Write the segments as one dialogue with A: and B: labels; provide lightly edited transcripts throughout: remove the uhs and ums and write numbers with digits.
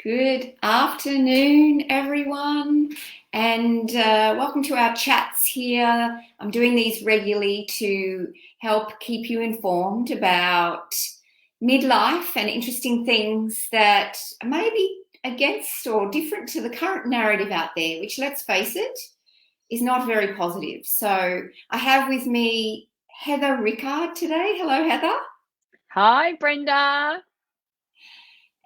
A: Good afternoon, everyone, and welcome to our chats here. I'm doing these regularly to help keep you informed about midlife and interesting things that are maybe against or different to the current narrative out there, which, let's face it, is not very positive. So I have with me Heather Rickard today. Hello, Heather.
B: Hi, Brenda.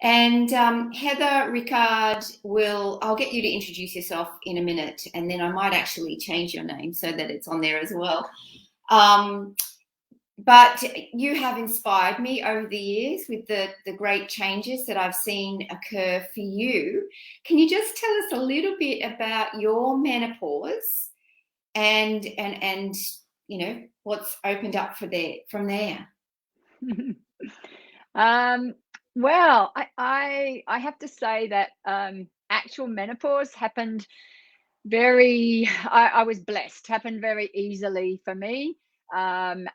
A: And Heather Rickard I'll get you to introduce yourself in a minute, and then I might actually change your name so that it's on there as well. Um, but you have inspired me over the years with the great changes that I've seen occur for you. Can you just tell us a little bit about your menopause and what's opened up from there?
B: um, well, I have to say that actual menopause happened I was blessed, happened very easily for me. And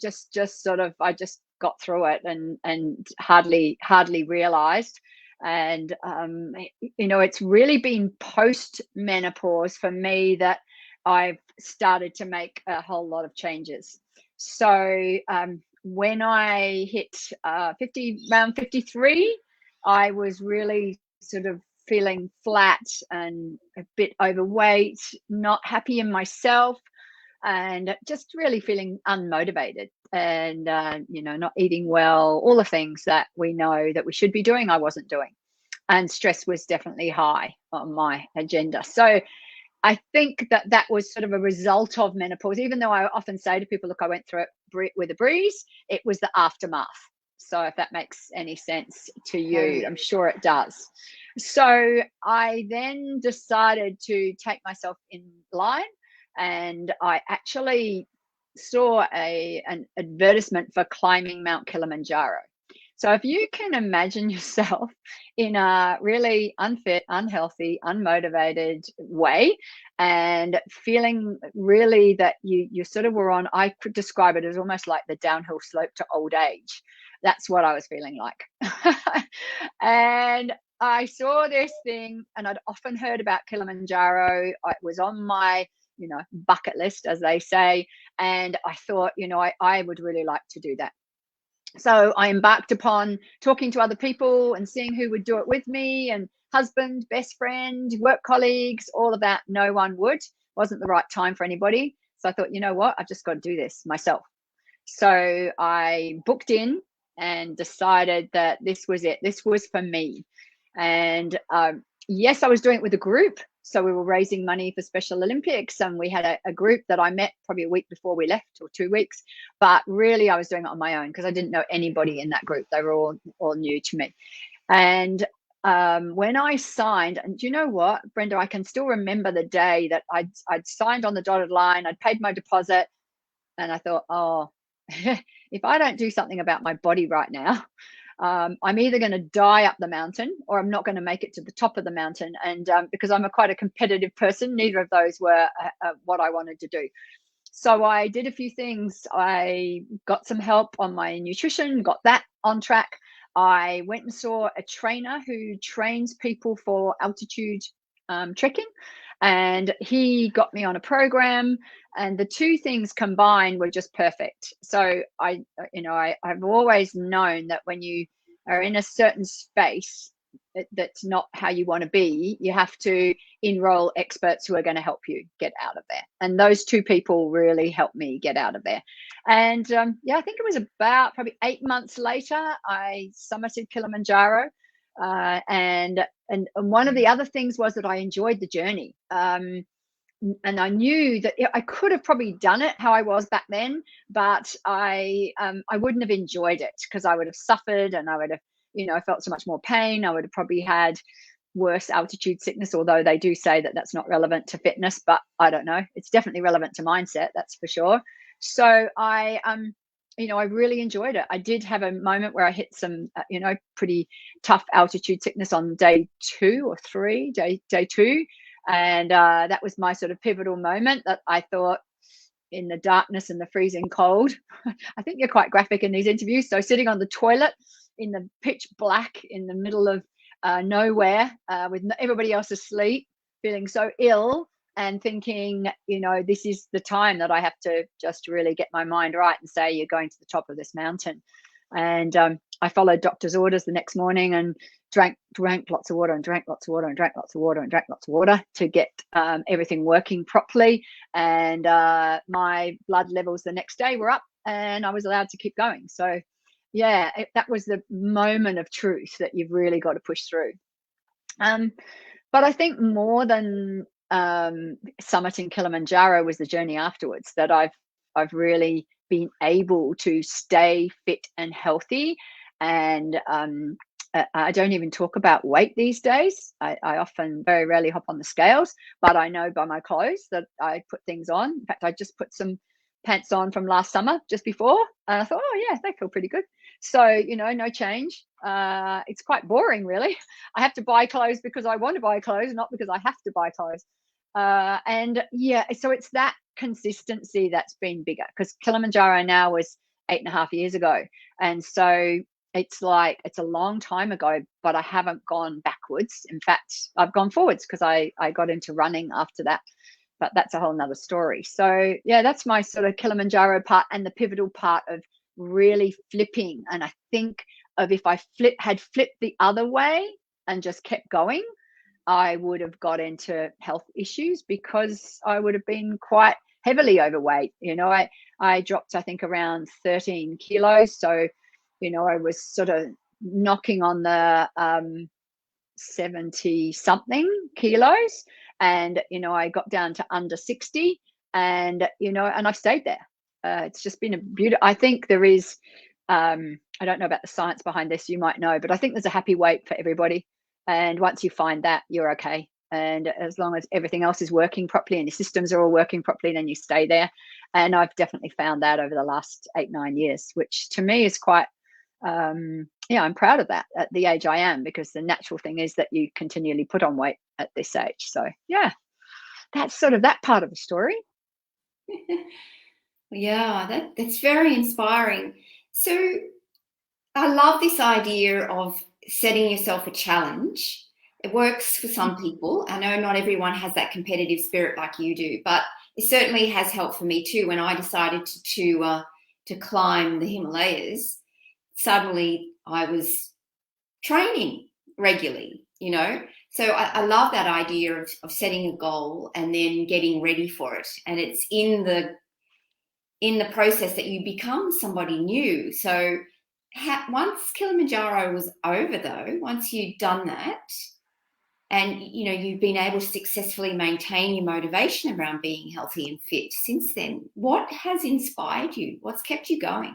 B: just sort of I just got through it and hardly realized. And it's really been post menopause for me that I've started to make a whole lot of changes. So when I hit 50, around 53, I was really sort of feeling flat and a bit overweight, not happy in myself, and just really feeling unmotivated and, not eating well, all the things that we know that we should be doing, I wasn't doing. And stress was definitely high on my agenda. So I think that that was sort of a result of menopause. Even though I often say to people, look, I went through it with a breeze, it was the aftermath. So if that makes any sense to you, I'm sure it does. So I then decided to take myself in line, and I actually saw an advertisement for climbing Mount Kilimanjaro. So if you can imagine yourself in a really unfit, unhealthy, unmotivated way, and feeling really that you sort of were on, I could describe it as almost like the downhill slope to old age. That's what I was feeling like. And I saw this thing, and I'd often heard about Kilimanjaro. It was on my bucket list, as they say. And I thought, I would really like to do that. So I embarked upon talking to other people and seeing who would do it with me, and husband, best friend, work colleagues, all of that. No one would. Wasn't the right time for anybody. So I thought, you know what? I've just got to do this myself. So I booked in and decided that this was it. This was for me. And yes, I was doing it with a group. So we were raising money for Special Olympics, and we had a group that I met probably a week before we left, or 2 weeks. But really, I was doing it on my own because I didn't know anybody in that group. They were all new to me. And when I signed, and do you know what, Brenda, I can still remember the day that I'd signed on the dotted line. I'd paid my deposit, and I thought, oh, if I don't do something about my body right now, I'm either going to die up the mountain, or I'm not going to make it to the top of the mountain. And because I'm quite a competitive person, neither of those were what I wanted to do. So I did a few things. I got some help on my nutrition, got that on track. I went and saw a trainer who trains people for altitude trekking, and he got me on a program, and the two things combined were just perfect. So I've always known that when you are in a certain space that's not how you want to be, you have to enroll experts who are going to help you get out of there. And those two people really helped me get out of there. And I think it was about probably 8 months later, I summited Kilimanjaro. And one of the other things was that I enjoyed the journey. And I knew that I could have probably done it how I was back then, but I wouldn't have enjoyed it, because I would have suffered, and I would have felt so much more pain. I would have probably had worse altitude sickness, although they do say that that's not relevant to fitness, but I don't know. It's definitely relevant to mindset, that's for sure. So I really enjoyed it. I did have a moment where I hit some, pretty tough altitude sickness on day 2 or 3, day 2. And that was my sort of pivotal moment, that I thought, in the darkness and the freezing cold, I think you're quite graphic in these interviews. So sitting on the toilet in the pitch black in the middle of nowhere, with everybody else asleep, feeling so ill, and thinking, this is the time that I have to just really get my mind right and say, you're going to the top of this mountain. And I followed doctor's orders the next morning and drank lots of water and drank lots of water and drank lots of water and drank lots of water to get everything working properly. And my blood levels the next day were up, and I was allowed to keep going. So yeah, that was the moment of truth that you've really got to push through. But I think more than summiting Kilimanjaro was the journey afterwards, that I've really been able to stay fit and healthy. And I don't even talk about weight these days. I often very rarely hop on the scales, but I know by my clothes that I put things on. In fact, I just put some pants on from last summer just before, and I thought, oh yeah, they feel pretty good. So no change. It's quite boring, really. I have to buy clothes because I want to buy clothes, not because I have to buy clothes. And yeah, so it's that consistency that's been bigger, because Kilimanjaro now was 8.5 years ago, and so it's like it's a long time ago, but I haven't gone backwards. In fact, I've gone forwards, because I got into running after that, but that's a whole nother story. So yeah, that's my sort of Kilimanjaro part, and the pivotal part of really flipping. And I think of, if I had flipped the other way and just kept going, I would have got into health issues, because I would have been quite heavily overweight. I dropped, I think, around 13 kilos. So, I was sort of knocking on the 70 something kilos, and I got down to under 60, and and I've stayed there. It's just been a beautiful, I think there is, I don't know about the science behind this, you might know, but I think there's a happy weight for everybody. And once you find that, you're okay. And as long as everything else is working properly and your systems are all working properly, then you stay there. And I've definitely found that over the last 8-9 years, which to me is quite, I'm proud of that at the age I am, because the natural thing is that you continually put on weight at this age. So yeah, that's sort of that part of the story.
A: Yeah, that's very inspiring. So I love this idea of setting yourself a challenge. It works for some people. I know not everyone has that competitive spirit like you do, but it certainly has helped for me too. When I decided to climb the Himalayas, suddenly I was training regularly, So I love that idea of setting a goal and then getting ready for it. And it's in the process that you become somebody new. So once Kilimanjaro was over, though, once you'd done that, and you've been able to successfully maintain your motivation around being healthy and fit since then, what has inspired you? What's kept you going?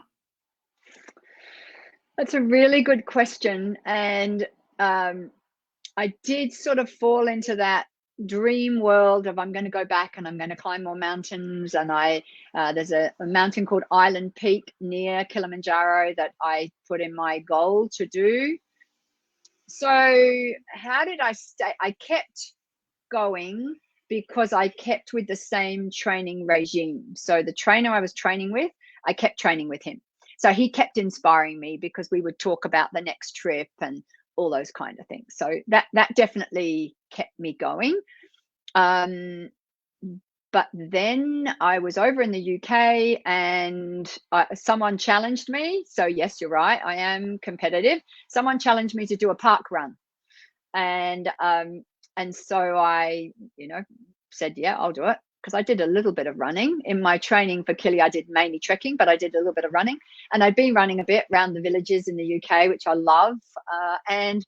B: That's a really good question. And I did sort of fall into that dream world of, I'm going to go back and I'm going to climb more mountains. And there's a mountain called Island Peak near Kilimanjaro that I put in my goal to do. So how did I stay? I kept going because I kept with the same training regime. So the trainer I was training with, I kept training with him. So he kept inspiring me, because we would talk about the next trip and all those kind of things. So that definitely kept me going. But then I was over in the UK, and someone challenged me. So yes, you're right, I am competitive. Someone challenged me to do a park run. And so I, said, yeah, I'll do it. Because I did a little bit of running in my training for Kili. I did mainly trekking, but I did a little bit of running, and I'd been running a bit around the villages in the UK, which I love. And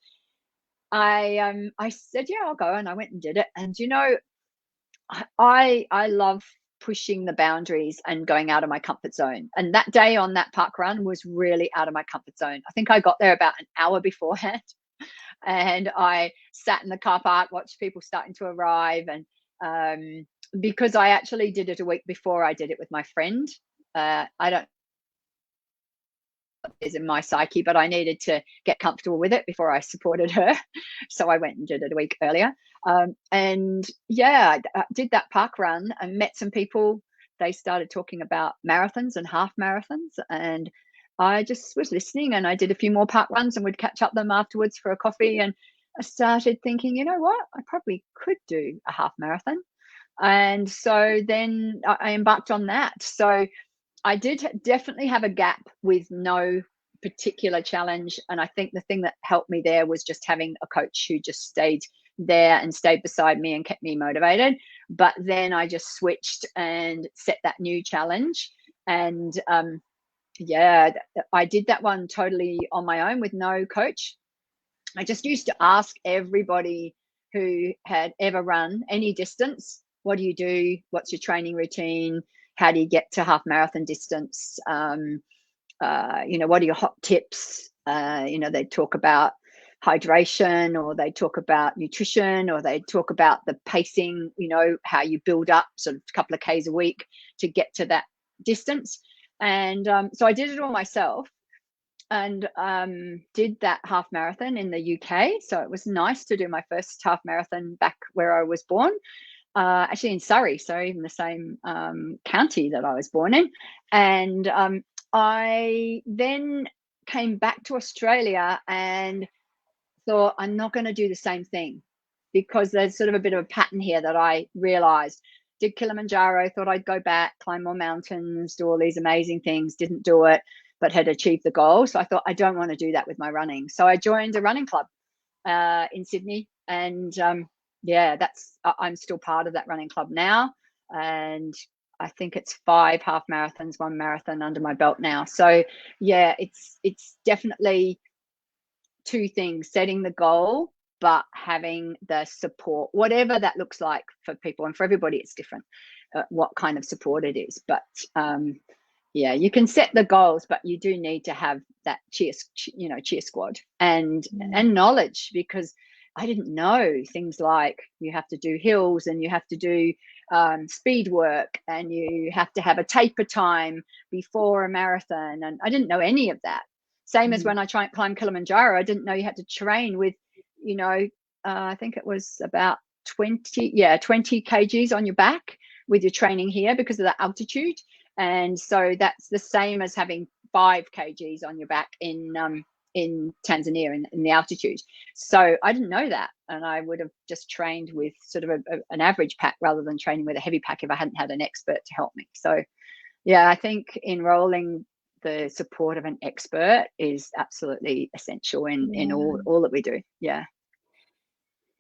B: I said, yeah, I'll go, and I went and did it. And I love pushing the boundaries and going out of my comfort zone. And that day on that park run was really out of my comfort zone. I think I got there about an hour beforehand, and I sat in the car park, watched people starting to arrive, and because I actually did it a week before I did it with my friend. I don't is in my psyche, but I needed to get comfortable with it before I supported her. So I went and did it a week earlier. And yeah, I did that park run and met some people. They started talking about marathons and half marathons. And I just was listening, and I did a few more park runs and would catch up them afterwards for a coffee. And I started thinking, you know what, I probably could do a half marathon. And so then I embarked on that. So I did definitely have a gap with no particular challenge. And I think the thing that helped me there was just having a coach who just stayed there and stayed beside me and kept me motivated. But then I just switched and set that new challenge. And yeah, I did that one totally on my own with no coach. I just used to ask everybody who had ever run any distance, what do you do? What's your training routine? How do you get to half marathon distance? What are your hot tips? They talk about hydration, or they talk about nutrition, or they talk about the pacing, how you build up sort of a couple of Ks a week to get to that distance. And so I did it all myself, and did that half marathon in the UK. So it was nice to do my first half marathon back where I was born, actually in Surrey, so even the same county that I was born in. And I then came back to Australia and thought, I'm not going to do the same thing, because there's sort of a bit of a pattern here that I realized. Did Kilimanjaro, thought I'd go back, climb more mountains, do all these amazing things, didn't do it, but had achieved the goal. So I thought, I don't want to do that with my running. So I joined a running club in Sydney. And I'm still part of that running club now. And I think it's 5 half marathons, 1 marathon under my belt now. So yeah, it's definitely 2 things: setting the goal, but having the support, whatever that looks like for people. And for everybody, it's different what kind of support it is. But you can set the goals, but you do need to have that cheer squad and knowledge, because I didn't know things like you have to do hills, and you have to do speed work, and you have to have a taper time before a marathon. And I didn't know any of that. Same as when I climbed Kilimanjaro, I didn't know you had to train with, I think it was about 20 kgs on your back with your training here because of the altitude. And so that's the same as having 5 kgs on your back in Tanzania in the altitude. So I didn't know that, and I would have just trained with sort of an average pack rather than training with a heavy pack if I hadn't had an expert to help me. So yeah, I think enrolling the support of an expert is absolutely essential in all that we do. Yeah.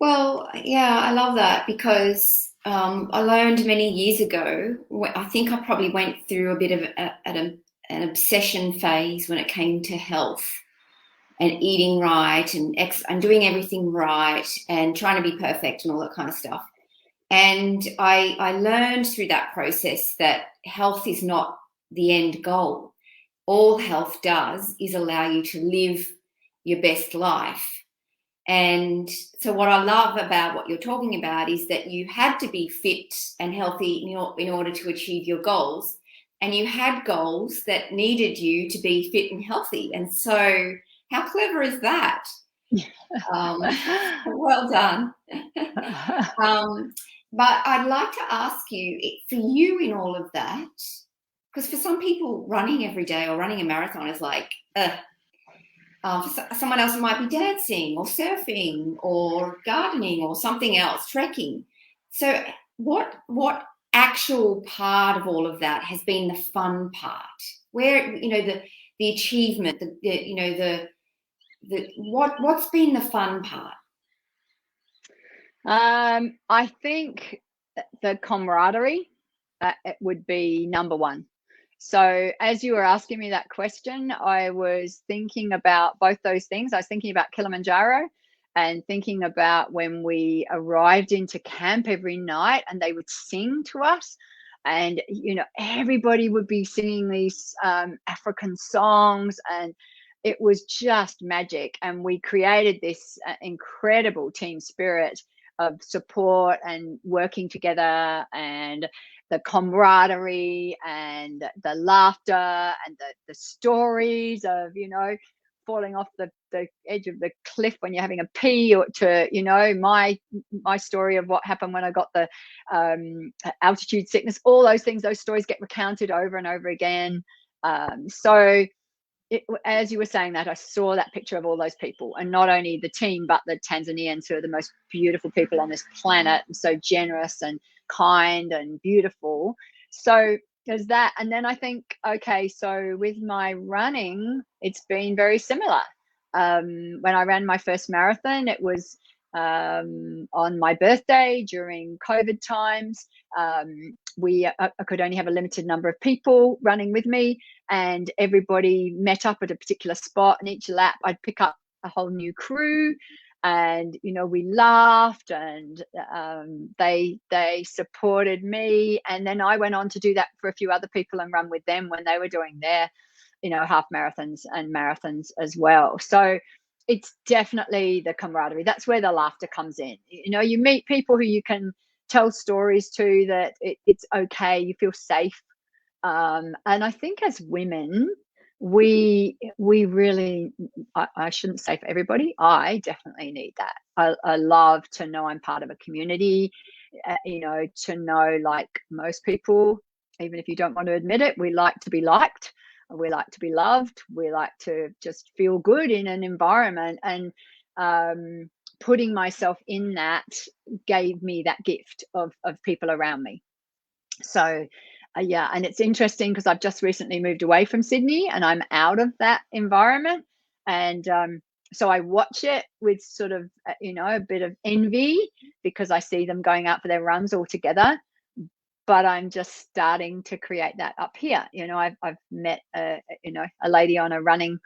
A: Well, yeah, I love that, because I learned many years ago. I think I probably went through a bit of an obsession phase when it came to health and eating right and doing everything right and trying to be perfect and all that kind of stuff. And I learned through that process that health is not the end goal. All health does is allow you to live your best life. And so what I love about what you're talking about is that you had to be fit and healthy in order to achieve your goals. And you had goals that needed you to be fit and healthy. And so how clever is that? Well done. But I'd like to ask you, for you in all of that, because for some people, running every day or running a marathon is like, for someone else, it might be dancing or surfing or gardening or something else, trekking. So what actual part of all of that has been the fun part? Where, the achievement, what's been the fun part?
B: I think the camaraderie it would be number one. So as you were asking me that question, I was thinking about both those things. I was thinking about Kilimanjaro and thinking about when we arrived into camp every night and they would sing to us. And, everybody would be singing these African songs, and it was just magic. And we created this incredible team spirit of support and working together, and the camaraderie and the laughter and the stories of, falling off the edge of the cliff when you're having a pee, or to, my story of what happened when I got the altitude sickness. All those things, those stories get recounted over and over again. So as you were saying that, I saw that picture of all those people, and not only the team, but the Tanzanians, who are the most beautiful people on this planet, and so generous and kind and beautiful. So there's that. And then I think, okay, so with my running, it's been very similar. When I ran my first marathon, it was on my birthday during COVID times. I could only have a limited number of people running with me, and everybody met up at a particular spot, and each lap I'd pick up a whole new crew, and we laughed, and they supported me, and then I went on to do that for a few other people and run with them when they were doing their half marathons and marathons as well. So it's definitely the camaraderie. That's where the laughter comes in. You meet people who you can tell stories to, that it's okay, you feel safe. And I think as women, we really, I shouldn't say for everybody, I definitely need that. I love to know I'm part of a community, to know, like most people, even if you don't want to admit it, we like to be liked, we like to be loved, we like to just feel good in an environment. And putting myself in that gave me that gift of people around me. So yeah, and it's interesting because I've just recently moved away from Sydney, and I'm out of that environment, and so I watch it with sort of a bit of envy, because I see them going out for their runs all together. But I'm just starting to create that up here. I've met a lady on a run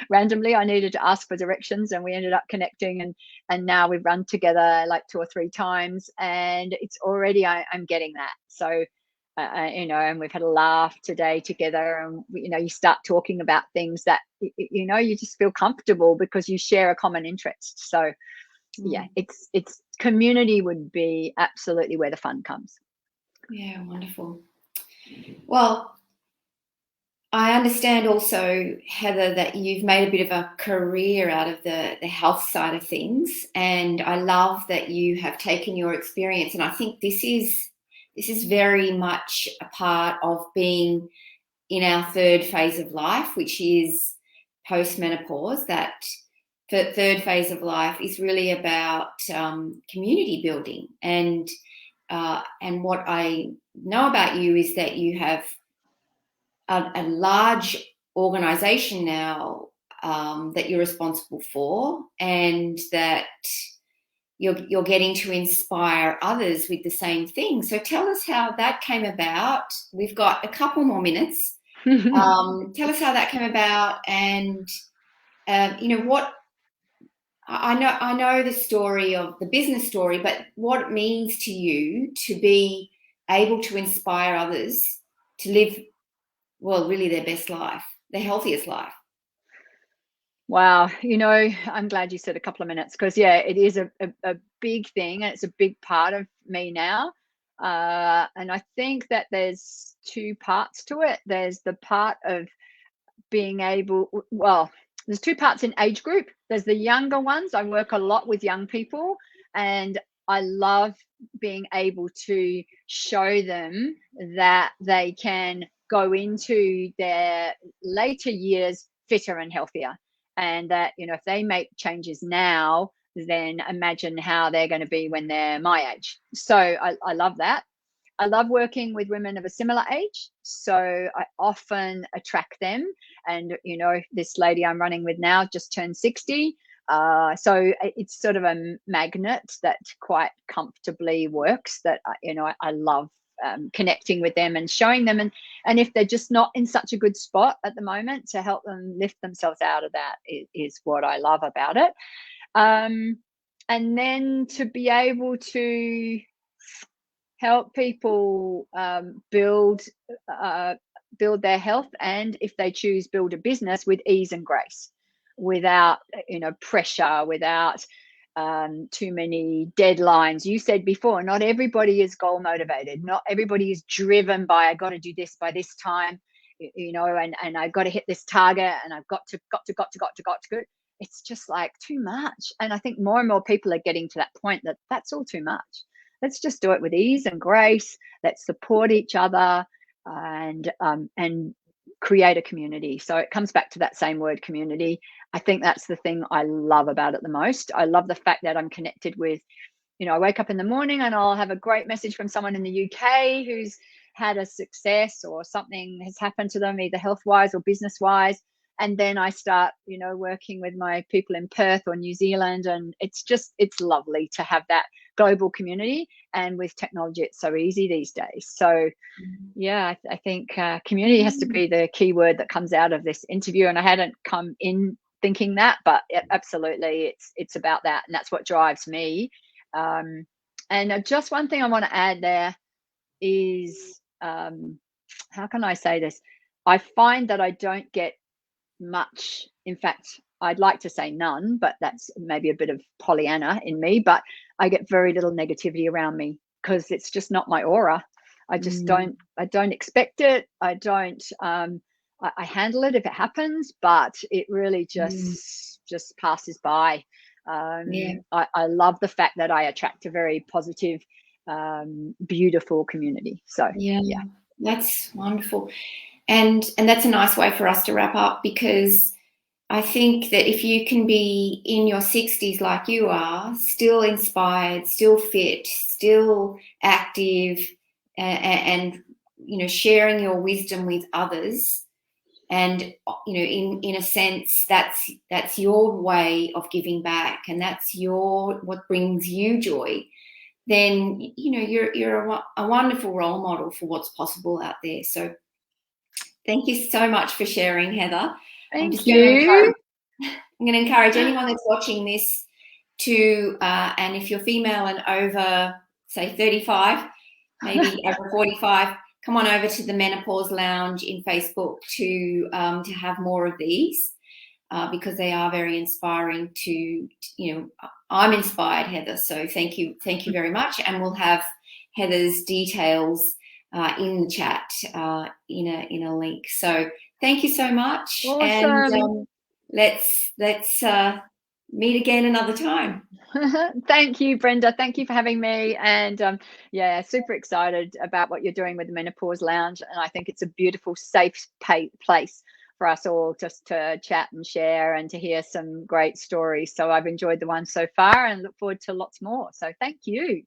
B: randomly. I needed to ask for directions, and we ended up connecting, and now we've run together like 2 or 3 times, and it's already, I'm getting that. So and we've had a laugh today together, and you start talking about things that you just feel comfortable because you share a common interest. So yeah, it's community would be absolutely where the fun comes.
A: Yeah, wonderful. Well, I understand also, Heather, that you've made a bit of a career out of the health side of things, and I love that you have taken your experience. And I think this is very much a part of being in our third phase of life, which is post-menopause. That third phase of life is really about community building, and what I know about you is that you have a large organization now that you're responsible for, and that you're getting to inspire others with the same thing. So tell us how that came about. We've got a couple more minutes. Tell us how that came about, and what I know the story of the business story, but what it means to you to be able to inspire others to live, well, really their best life, their healthiest life.
B: Wow. I'm glad you said a couple of minutes, because yeah, it is a big thing, and it's a big part of me now. And I think that there's 2 parts to it. There's the part of being able, well, there's 2 parts in age group. There's the younger ones. I work a lot with young people, and I love being able to show them that they can go into their later years fitter and healthier, and that if they make changes now, then imagine how they're going to be when they're my age. So I love that. I love working with women of a similar age, so I often attract them. And this lady I'm running with now just turned 60, so it's sort of a magnet that quite comfortably works. That I love connecting with them and showing them, and if they're just not in such a good spot at the moment, to help them lift themselves out of that is what I love about it. And then to be able to help people build their health, and if they choose, build a business with ease and grace, without pressure, without too many deadlines. You said before, not everybody is goal motivated, not everybody is driven by, I got to do this by this time, and I've got to hit this target, and I've got to. It's just like too much. And I think more and more people are getting to that point that that's all too much. Let's just do it with ease and grace. Let's support each other, and create a community. So it comes back to that same word, community. I think that's the thing I love about it the most. I love the fact that I'm connected with, I wake up in the morning and I'll have a great message from someone in the UK who's had a success, or something has happened to them, either health wise or business wise. And then I start, working with my people in Perth or New Zealand. And it's lovely to have that global community. And with technology, it's so easy these days. So yeah, I think community has to be the key word that comes out of this interview. And I hadn't come in thinking that, but absolutely, it's about that. And that's what drives me. And just one thing I want to add there is, how can I say this? I find that I don't get much. In fact, I'd like to say none, but that's maybe a bit of Pollyanna in me. But I get very little negativity around me because it's just not my aura. I just don't expect it. I don't, I handle it if it happens, but it really just passes by. I love the fact that I attract a very positive, beautiful community. So yeah,
A: that's wonderful. And that's a nice way for us to wrap up, because I think that if you can be in your 60s like you are, still inspired, still fit, still active, and sharing your wisdom with others, and in a sense that's your way of giving back, and that's what brings you joy, then you're a wonderful role model for what's possible out there. So thank you so much for sharing, Heather.
B: Thank you.
A: I'm going to encourage anyone that's watching this to, and if you're female and over, say, 35, maybe over 45, come on over to the Menopause Lounge in Facebook to have more of these, because they are very inspiring to, I'm inspired, Heather. So thank you very much. And we'll have Heather's details in the chat, in a link. So thank you so much.
B: Awesome.
A: And let's meet again another time.
B: Thank you, Brenda. Thank you for having me. And super excited about what you're doing with the Menopause Lounge. And I think it's a beautiful, safe place for us all just to chat and share and to hear some great stories. So I've enjoyed the one so far and look forward to lots more. So thank you.